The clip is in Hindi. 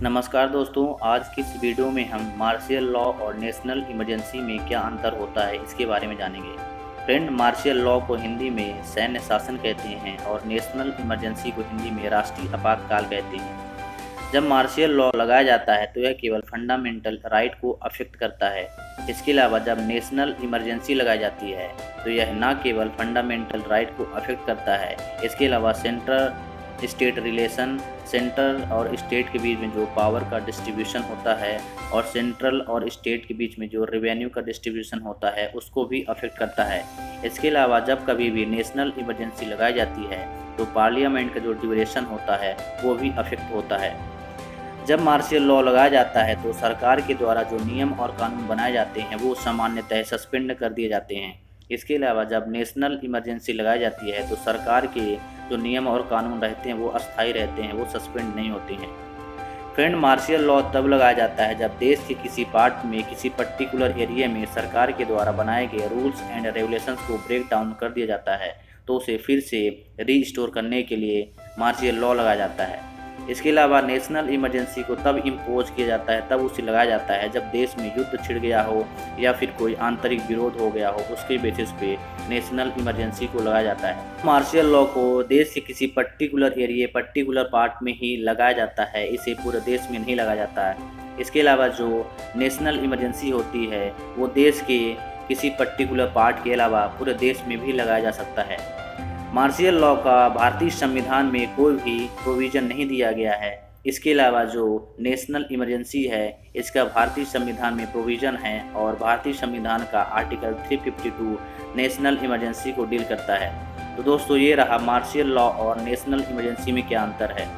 नमस्कार दोस्तों, आज की इस वीडियो में हम मार्शियल लॉ और नेशनल इमरजेंसी में क्या अंतर होता है इसके बारे में जानेंगे। फ्रेंड, मार्शियल लॉ को हिंदी में सैन्य शासन कहते हैं और नेशनल इमरजेंसी को हिंदी में राष्ट्रीय आपातकाल कहते हैं। जब मार्शियल लॉ लगाया जाता है तो यह केवल फंडामेंटल राइट को अफेक्ट करता है। इसके अलावा जब नेशनल इमरजेंसी लगाई जाती है तो यह न केवल फंडामेंटल राइट को अफेक्ट करता है, इसके अलावा सेंट्रल स्टेट रिलेशन, सेंट्रल और स्टेट के बीच में जो पावर का डिस्ट्रीब्यूशन होता है और सेंट्रल और स्टेट के बीच में जो रेवेन्यू का डिस्ट्रीब्यूशन होता है उसको भी अफेक्ट करता है। इसके अलावा जब कभी भी नेशनल इमरजेंसी लगाई जाती है तो पार्लियामेंट का जो ड्यूरेशन होता है वो भी अफेक्ट होता है। जब मार्शियल लॉ लगाया जाता है तो सरकार के द्वारा जो नियम और कानून बनाए जाते हैं वो सामान्यतः सस्पेंड कर दिए जाते हैं। इसके अलावा जब नेशनल इमरजेंसी लगाई जाती है तो सरकार के जो नियम और कानून रहते हैं वो अस्थायी रहते हैं, वो सस्पेंड नहीं होते हैं। फ्रेंड, मार्शियल लॉ तब लगाया जाता है जब देश के किसी पार्ट में किसी पर्टिकुलर एरिया में सरकार के द्वारा बनाए गए रूल्स एंड रेगुलेशंस को ब्रेक डाउन कर दिया जाता है तो उसे फिर से रीस्टोर करने के लिए मार्शियल लॉ लगाया जाता है। इसके अलावा नेशनल इमरजेंसी को तब इम्पोज किया जाता है, तब उसे लगाया जाता है जब देश में युद्ध छिड़ गया हो या फिर कोई आंतरिक विरोध हो गया हो, उसके बेसिस पे नेशनल इमरजेंसी को लगाया जाता है। मार्शियल लॉ को देश के किसी पर्टिकुलर एरिया पर्टिकुलर पार्ट में ही लगाया जाता है, इसे पूरे देश में नहीं लगाया जाता है। इसके अलावा जो नेशनल इमरजेंसी होती है वो देश के किसी पर्टिकुलर पार्ट के अलावा पूरे देश में भी लगाया जा सकता है। मार्शियल लॉ का भारतीय संविधान में कोई भी प्रोविज़न नहीं दिया गया है। इसके अलावा जो नेशनल इमरजेंसी है इसका भारतीय संविधान में प्रोविज़न है और भारतीय संविधान का आर्टिकल 352 नेशनल इमरजेंसी को डील करता है। तो दोस्तों, ये रहा मार्शियल लॉ और नेशनल इमरजेंसी में क्या अंतर है।